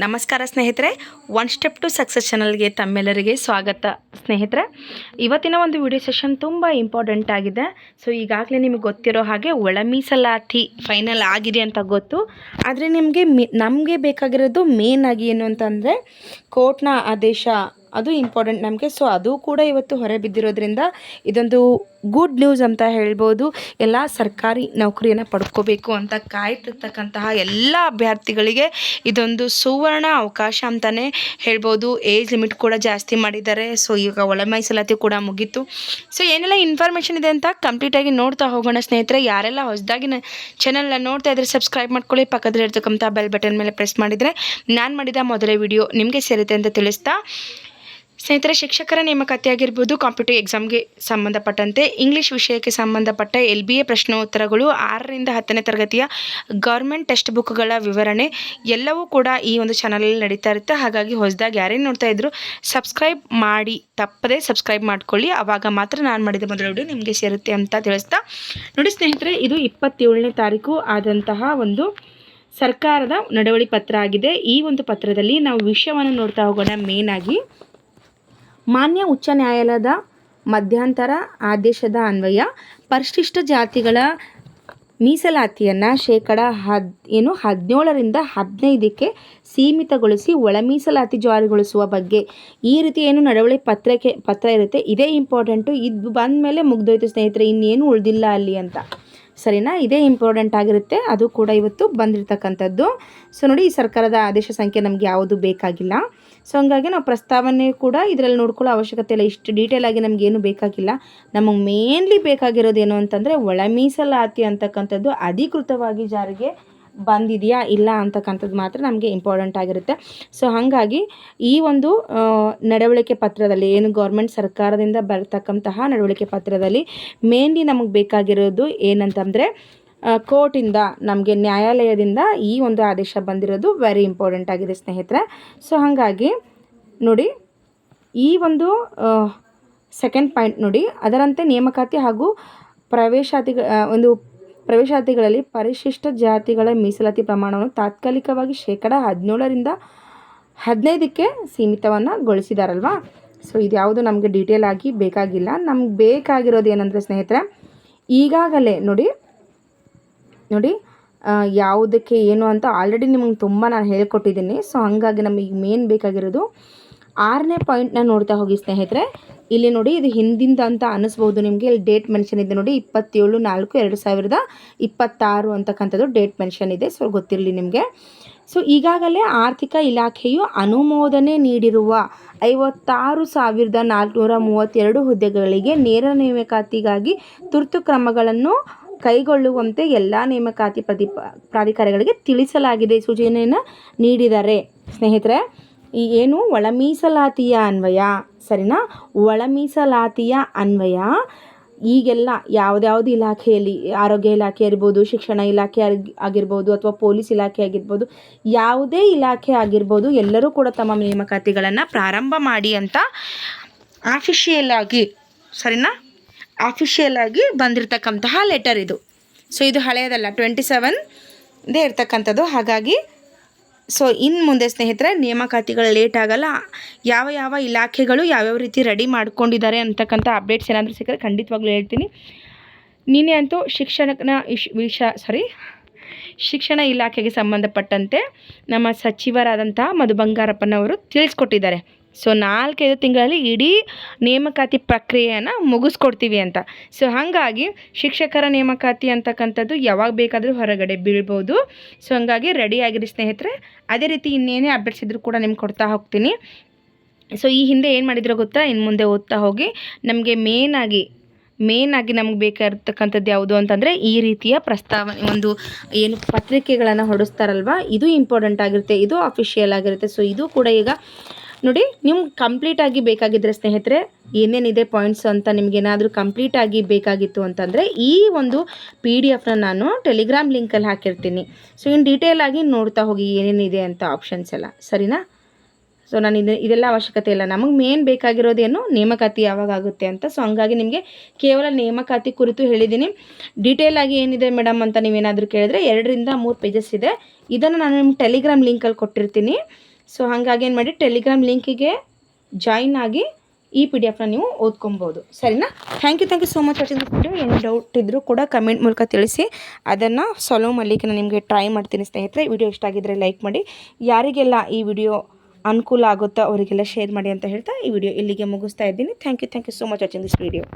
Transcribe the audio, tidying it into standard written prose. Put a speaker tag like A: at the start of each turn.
A: ನಮಸ್ಕಾರ ಸ್ನೇಹಿತರೆ, one step to success ಚಾನಲ್ಗೆ ತಮ್ಮೆಲ್ಲರಿಗೆ ಸ್ವಾಗತ. ಸ್ನೇಹಿತರೆ, ಇವತ್ತಿನ ಒಂದು ವಿಡಿಯೋ ಸೆಷನ್ ತುಂಬ ಇಂಪಾರ್ಟೆಂಟ್ ಆಗಿದೆ. ಸೊ ಈಗಾಗಲೇ ನಿಮಗೆ ಗೊತ್ತಿರೋ ಹಾಗೆ ಒಳ ಮೀಸಲಾತಿ ಫೈನಲ್ ಆಗಿದೆ ಅಂತ ಗೊತ್ತು. ಆದರೆ ನಮಗೆ ಬೇಕಾಗಿರೋದು ಮೇನ್ ಆಗಿ ಏನು ಅಂತಂದರೆ ಕೋರ್ಟ್ನ ಆದೇಶ, ಅದು ಇಂಪಾರ್ಟೆಂಟ್ ನಮಗೆ. ಸೊ ಅದು ಕೂಡ ಇವತ್ತು ಹೊರ ಬಿದ್ದಿರೋದ್ರಿಂದ ಇದೊಂದು ಗುಡ್ ನ್ಯೂಸ್ ಅಂತ ಹೇಳ್ಬೋದು. ಎಲ್ಲ ಸರ್ಕಾರಿ ನೌಕರಿಯನ್ನು ಪಡ್ಕೋಬೇಕು ಅಂತ ಕಾಯ್ತಿರ್ತಕ್ಕಂತಹ ಎಲ್ಲ ಅಭ್ಯರ್ಥಿಗಳಿಗೆ ಇದೊಂದು ಸುವರ್ಣ ಅವಕಾಶ ಅಂತಲೇ ಹೇಳ್ಬೋದು. ಏಜ್ ಲಿಮಿಟ್ ಕೂಡ ಜಾಸ್ತಿ ಮಾಡಿದ್ದಾರೆ. ಸೊ ಈಗ ಒಳ ಮೀಸಲಾತಿ ಕೂಡ ಮುಗೀತು. ಸೊ ಏನೆಲ್ಲ ಇನ್ಫಾರ್ಮೇಷನ್ ಇದೆ ಅಂತ ಕಂಪ್ಲೀಟಾಗಿ ನೋಡ್ತಾ ಹೋಗೋಣ ಸ್ನೇಹಿತರೆ. ಯಾರೆಲ್ಲ ಹೊಸದಾಗಿ ಚಾನಲ್ನ ನೋಡ್ತಾ ಇದ್ರೆ ಸಬ್ಸ್ಕ್ರೈಬ್ ಮಾಡ್ಕೊಳ್ಳಿ. ಪಕ್ಕದಲ್ಲಿ ಇರ್ತಕ್ಕಂಥ ಬೆಲ್ ಬಟನ್ ಮೇಲೆ ಪ್ರೆಸ್ ಮಾಡಿದರೆ ನಾನು ಮಾಡಿದ ಮೊದಲ ವಿಡಿಯೋ ನಿಮಗೆ ಸೇರುತ್ತೆ ಅಂತ ತಿಳಿಸ್ತಾ, ಸ್ನೇಹಿತರೆ, ಶಿಕ್ಷಕರ ನೇಮಕಾತಿ ಆಗಿರ್ಬೋದು, ಕಾಂಪಿಟೇಟಿವ್ ಎಕ್ಸಾಮ್ಗೆ ಸಂಬಂಧಪಟ್ಟಂತೆ ಇಂಗ್ಲೀಷ್ ವಿಷಯಕ್ಕೆ ಸಂಬಂಧಪಟ್ಟ LBA ಪ್ರಶ್ನೋತ್ತರಗಳು, 6ರಿಂದ 10ನೇ ತರಗತಿಯ ಗೌರ್ಮೆಂಟ್ ಟೆಕ್ಸ್ಟ್ ಬುಕ್ಗಳ ವಿವರಣೆ ಎಲ್ಲವೂ ಕೂಡ ಈ ಒಂದು ಚಾನಲಲ್ಲಿ ನಡೀತಾ ಇರುತ್ತೆ. ಹಾಗಾಗಿ ಹೊಸದಾಗಿ ಯಾರೇನು ನೋಡ್ತಾ ಇದ್ರು ಸಬ್ಸ್ಕ್ರೈಬ್ ಮಾಡಿ, ತಪ್ಪದೇ ಸಬ್ಸ್ಕ್ರೈಬ್ ಮಾಡ್ಕೊಳ್ಳಿ. ಆವಾಗ ಮಾತ್ರ ನಾನು ಮಾಡಿದ ಮೊದಲ ವಿಡಿಯೋ ನಿಮಗೆ ಸೇರುತ್ತೆ ಅಂತ ತಿಳಿಸ್ತಾ, ನೋಡಿ ಸ್ನೇಹಿತರೆ, ಇದು 27ನೇ ತಾರೀಕು ಆದಂತಹ ಒಂದು ಸರ್ಕಾರದ ನಡವಳಿ ಪತ್ರ ಆಗಿದೆ. ಈ ಒಂದು ಪತ್ರದಲ್ಲಿ ನಾವು ವಿಷಯವನ್ನು ನೋಡ್ತಾ ಹೋಗೋಣ. ಮೇನ್ ಆಗಿ ಮಾನ್ಯ ಉಚ್ಚ ನ್ಯಾಯಾಲಯದ ಮಧ್ಯಂತರ ಆದೇಶದ ಅನ್ವಯ ಪರಿಶಿಷ್ಟ ಜಾತಿಗಳ ಮೀಸಲಾತಿಯನ್ನು ಶೇಕಡ 17ರಿಂದ 15ಕ್ಕೆ ಸೀಮಿತಗೊಳಿಸಿ ಒಳ ಮೀಸಲಾತಿ ಜಾರಿಗೊಳಿಸುವ ಬಗ್ಗೆ ಈ ರೀತಿ ಏನು ನಡವಳಿ ಪತ್ರ ಇರುತ್ತೆ, ಇದೇ ಇಂಪಾರ್ಟೆಂಟು. ಇದು ಬಂದ ಮೇಲೆ ಮುಗ್ದೋಯ್ತು ಸ್ನೇಹಿತರೆ, ಇನ್ನೇನು ಉಳಿದಿಲ್ಲ ಅಲ್ಲಿ ಅಂತ, ಸರಿನಾ? ಇದೇ ಇಂಪಾರ್ಟೆಂಟ್ ಆಗಿರುತ್ತೆ. ಅದು ಕೂಡ ಇವತ್ತು ಬಂದಿರತಕ್ಕಂಥದ್ದು. ಸೊ ನೋಡಿ, ಈ ಸರ್ಕಾರದ ಆದೇಶ ಸಂಖ್ಯೆ ನಮಗೆ ಯಾವುದು ಬೇಕಾಗಿಲ್ಲ. ಸೊ ಹಂಗಾಗಿ ನಾವು ಪ್ರಸ್ತಾವನೆ ಕೂಡ ಇದರಲ್ಲಿ ನೋಡ್ಕೊಳ್ಳೋ ಅವಶ್ಯಕತೆ ಇಲ್ಲ. ಇಷ್ಟು ಡೀಟೇಲ್ ಆಗಿ ನಮಗೇನು ಬೇಕಾಗಿಲ್ಲ. ನಮಗೆ ಮೇನ್ಲಿ ಬೇಕಾಗಿರೋದು ಏನು ಅಂತಂದರೆ ಒಳ ಮೀಸಲಾತಿ ಅಂತಕ್ಕಂಥದ್ದು ಅಧಿಕೃತವಾಗಿ ಜಾರಿಗೆ ಬಂದಿದೆಯಾ ಇಲ್ಲ ಅಂತಕ್ಕಂಥದ್ದು ಮಾತ್ರ ನಮಗೆ ಇಂಪಾರ್ಟೆಂಟ್ ಆಗಿರುತ್ತೆ. ಸೊ ಹಾಗಾಗಿ ಈ ಒಂದು ನಡವಳಿಕೆ ಪತ್ರದಲ್ಲಿ ಏನು ಗೌರ್ಮೆಂಟ್ ಸರ್ಕಾರದಿಂದ ಬರ್ತಕ್ಕಂತಹ ನಡವಳಿಕೆ ಪತ್ರದಲ್ಲಿ ಮೇನ್ಲಿ ನಮಗೆ ಬೇಕಾಗಿರೋದು ಏನಂತಂದರೆ ಕೋರ್ಟಿಂದ, ನಮಗೆ ನ್ಯಾಯಾಲಯದಿಂದ ಈ ಒಂದು ಆದೇಶ ಬಂದಿರೋದು ವೆರಿ ಇಂಪಾರ್ಟೆಂಟ್ ಆಗಿದೆ ಸ್ನೇಹಿತರೆ. ಸೊ ಹಾಗಾಗಿ ನೋಡಿ, ಈ ಒಂದು ಸೆಕೆಂಡ್ ಪಾಯಿಂಟ್ ನೋಡಿ, ಅದರಂತೆ ನೇಮಕಾತಿ ಹಾಗೂ ಪ್ರವೇಶಾತಿಗಳಲ್ಲಿ ಪರಿಶಿಷ್ಟ ಜಾತಿಗಳ ಮೀಸಲಾತಿ ಪ್ರಮಾಣವನ್ನು ತಾತ್ಕಾಲಿಕವಾಗಿ ಶೇಕಡ 17ರಿಂದ 15ಕ್ಕೆ ಸೀಮಿತವನ್ನು ಗೊಳಿಸಿದಾರಲ್ವಾ. ಸೊ ಇದು ಯಾವುದು ನಮಗೆ ಡೀಟೇಲ್ ಆಗಿ ಬೇಕಾಗಿಲ್ಲ. ನಮ್ಗೆ ಬೇಕಾಗಿರೋದು ಏನಂದರೆ ಸ್ನೇಹಿತರೆ, ಈಗಾಗಲೇ ನೋಡಿ ಯಾವುದಕ್ಕೆ ಏನು ಅಂತ ಆಲ್ರೆಡಿ ನಿಮಗೆ ತುಂಬ ನಾನು ಹೇಳ್ಕೊಟ್ಟಿದ್ದೀನಿ. ಸೊ ಹಾಗಾಗಿ ನಮಗೆ ಮೇನ್ ಬೇಕಾಗಿರೋದು 6ನೇ ಪಾಯಿಂಟ್ನ ನೋಡ್ತಾ ಹೋಗಿ ಸ್ನೇಹಿತರೆ. ಇಲ್ಲಿ ನೋಡಿ, ಇದು ಹಿಂದಿಂದ ಅಂತ ಅನ್ನಿಸ್ಬೋದು ನಿಮಗೆ. ಇಲ್ಲಿ ಡೇಟ್ ಮೆನ್ಷನ್ ಇದೆ ನೋಡಿ, 27/4/2026 ಅಂತಕ್ಕಂಥದ್ದು ಡೇಟ್ ಮೆನ್ಷನ್ ಇದೆ. ಸೊ ಗೊತ್ತಿರಲಿ ನಿಮಗೆ. ಸೊ ಈಗಾಗಲೇ ಆರ್ಥಿಕ ಇಲಾಖೆಯು ಅನುಮೋದನೆ ನೀಡಿರುವ 56,432 ಹುದ್ದೆಗಳಿಗೆ ನೇರ ನೇಮಕಾತಿಗಾಗಿ ತುರ್ತು ಕ್ರಮಗಳನ್ನು ಕೈಗೊಳ್ಳುವಂತೆ ಎಲ್ಲ ನೇಮಕಾತಿ ಪ್ರಾಧಿಕಾರಗಳಿಗೆ ತಿಳಿಸಲಾಗಿದೆ, ಸೂಚನೆಯನ್ನು ನೀಡಿದ್ದಾರೆ ಸ್ನೇಹಿತರೆ. ಈ ಏನು ಒಳ ಮೀಸಲಾತಿಯ ಅನ್ವಯ, ಸರಿನಾ? ಒಳ ಮೀಸಲಾತಿಯ ಅನ್ವಯ ಈಗೆಲ್ಲ ಯಾವುದ್ಯಾವುದು ಇಲಾಖೆಯಲ್ಲಿ, ಆರೋಗ್ಯ ಇಲಾಖೆ ಇರ್ಬೋದು, ಶಿಕ್ಷಣ ಇಲಾಖೆ ಆಗಿರ್ಬೋದು, ಅಥವಾ ಪೊಲೀಸ್ ಇಲಾಖೆ ಆಗಿರ್ಬೋದು, ಯಾವುದೇ ಇಲಾಖೆ ಆಗಿರ್ಬೋದು, ಎಲ್ಲರೂ ಕೂಡ ತಮ್ಮ ನೇಮಕಾತಿಗಳನ್ನು ಪ್ರಾರಂಭ ಮಾಡಿ ಅಂತ ಆಫಿಷಿಯಲ್ ಆಗಿ, ಸರಿನಾ, ಆಫಿಷಿಯಲ್ ಆಗಿ ಬಂದಿರತಕ್ಕಂತಹ ಲೆಟರ್ ಇದು. ಸೊ ಇದು ಹಳೆಯದಲ್ಲ, 27ದೇ ಇರ್ತಕ್ಕಂಥದ್ದು. ಹಾಗಾಗಿ ಸೊ ಇನ್ನು ಮುಂದೆ ಸ್ನೇಹಿತರೆ ನೇಮಕಾತಿಗಳು ಲೇಟ್ ಆಗಲ್ಲ. ಯಾವ ಇಲಾಖೆಗಳು ಯಾವ್ಯಾವ ರೀತಿ ರೆಡಿ ಮಾಡ್ಕೊಂಡಿದ್ದಾರೆ ಅಂತಕ್ಕಂಥ ಅಪ್ಡೇಟ್ಸ್ ಏನಾದರೂ ಸಿಕ್ಕರೆ ಖಂಡಿತವಾಗ್ಲೂ ಹೇಳ್ತೀನಿ. ನಿನ್ನೆ ಅಂತೂ ಶಿಕ್ಷಣ ಇಲಾಖೆಗೆ ಸಂಬಂಧಪಟ್ಟಂತೆ ನಮ್ಮ ಸಚಿವರಾದಂತಹ ಮಧು ಬಂಗಾರಪ್ಪನವರು ತಿಳಿಸ್ಕೊಟ್ಟಿದ್ದಾರೆ. ಸೊ 4-5 ತಿಂಗಳಲ್ಲಿ ಇಡೀ ನೇಮಕಾತಿ ಪ್ರಕ್ರಿಯೆಯನ್ನು ಮುಗಿಸ್ಕೊಡ್ತೀವಿ ಅಂತ. ಸೊ ಹಾಗಾಗಿ ಶಿಕ್ಷಕರ ನೇಮಕಾತಿ ಅಂತಕ್ಕಂಥದ್ದು ಯಾವಾಗ ಬೇಕಾದರೂ ಹೊರಗಡೆ ಬೀಳ್ಬೋದು. ಸೊ ಹಾಗಾಗಿ ರೆಡಿ ಆಗಿರಿ ಸ್ನೇಹಿತರೆ. ಅದೇ ರೀತಿ ಇನ್ನೇನೇ ಅಪ್ಡೇಟ್ಸ್ ಇದ್ದರೂ ಕೂಡ ನಿಮ್ಗೆ ಕೊಡ್ತಾ ಹೋಗ್ತೀನಿ. ಸೊ ಈ ಹಿಂದೆ ಏನು ಮಾಡಿದ್ರು ಗೊತ್ತಾ, ಇನ್ನು ಮುಂದೆ ಓದ್ತಾ ಹೋಗಿ ನಮಗೆ ಮೇನ್ ಆಗಿ ನಮಗೆ ಬೇಕಾಗಿರ್ತಕ್ಕಂಥದ್ದು ಯಾವುದು ಅಂತಂದರೆ ಈ ರೀತಿಯ ಪ್ರಸ್ತಾವನೆ, ಒಂದು ಏನು ಪತ್ರಿಕೆಗಳನ್ನು ಹೊಡಿಸ್ತಾರಲ್ವ, ಇದು ಇಂಪಾರ್ಟೆಂಟ್ ಆಗಿರುತ್ತೆ, ಇದು ಅಫಿಷಿಯಲ್ ಆಗಿರುತ್ತೆ. ಸೊ ಇದು ಕೂಡ ಈಗ ನೋಡಿ, ನಿಮ್ಗೆ ಕಂಪ್ಲೀಟಾಗಿ ಬೇಕಾಗಿದ್ದರೆ ಸ್ನೇಹಿತರೆ, ಏನೇನಿದೆ ಪಾಯಿಂಟ್ಸ್ ಅಂತ ನಿಮಗೇನಾದರೂ ಕಂಪ್ಲೀಟಾಗಿ ಬೇಕಾಗಿತ್ತು ಅಂತಂದರೆ ಈ ಒಂದು PDF ನಾನು ಟೆಲಿಗ್ರಾಮ್ ಲಿಂಕಲ್ಲಿ ಹಾಕಿರ್ತೀನಿ. ಸೊ ಇನ್ನು ಡೀಟೇಲ್ ಆಗಿ ನೋಡ್ತಾ ಹೋಗಿ ಏನೇನಿದೆ ಅಂತ ಆಪ್ಷನ್ಸ್ ಎಲ್ಲ, ಸರಿನಾ? ಸೊ ನಾನು ಇದೆಲ್ಲ ಅವಶ್ಯಕತೆ ಇಲ್ಲ. ನಮಗೆ ಮೇನ್ ಬೇಕಾಗಿರೋದೇನು, ನೇಮಕಾತಿ ಯಾವಾಗ ಆಗುತ್ತೆ ಅಂತ. ಸೊ ಹಂಗಾಗಿ ನಿಮಗೆ ಕೇವಲ ನೇಮಕಾತಿ ಕುರಿತು ಹೇಳಿದ್ದೀನಿ. ಡೀಟೇಲ್ ಆಗಿ ಏನಿದೆ ಮೇಡಮ್ ಅಂತ ನೀವೇನಾದರೂ ಕೇಳಿದ್ರೆ 2ರಿಂದ 3 ಪೇಜಸ್ ಇದೆ. ಇದನ್ನು ನಾನು ನಿಮ್ಮ ಟೆಲಿಗ್ರಾಮ್ ಲಿಂಕಲ್ಲಿ ಕೊಟ್ಟಿರ್ತೀನಿ. ಸೊ ಹಾಗಾಗಿ ಏನು ಮಾಡಿ ಟೆಲಿಗ್ರಾಮ್ ಲಿಂಕಿಗೆ ಜಾಯಿನ್ ಆಗಿ ಈ PDF ನೀವು ಓದ್ಕೊಬೋದು. ಸರಿನಾ? Thank you so much watching this video. ಏನು ಡೌಟ್ ಇದ್ದರೂ ಕೂಡ ಕಮೆಂಟ್ ಮೂಲಕ ತಿಳಿಸಿ, ಅದನ್ನು ಸಾಲ್ವ್ ಮಾಡಲಿಕ್ಕೆ ನಾನು ನಿಮಗೆ ಟ್ರೈ ಮಾಡ್ತೀನಿ ಸ್ನೇಹಿತರೆ. ವಿಡಿಯೋ ಇಷ್ಟ ಆಗಿದ್ದರೆ ಲೈಕ್ ಮಾಡಿ, ಯಾರಿಗೆಲ್ಲ ಈ ವಿಡಿಯೋ ಅನುಕೂಲ ಆಗುತ್ತೋ ಅವರಿಗೆಲ್ಲ ಶೇರ್ ಮಾಡಿ ಅಂತ ಹೇಳ್ತಾ ಈ ವಿಡಿಯೋ ಇಲ್ಲಿಗೆ ಮುಗಿಸ್ತಾ ಇದ್ದೀನಿ. Thank you so much watching this video.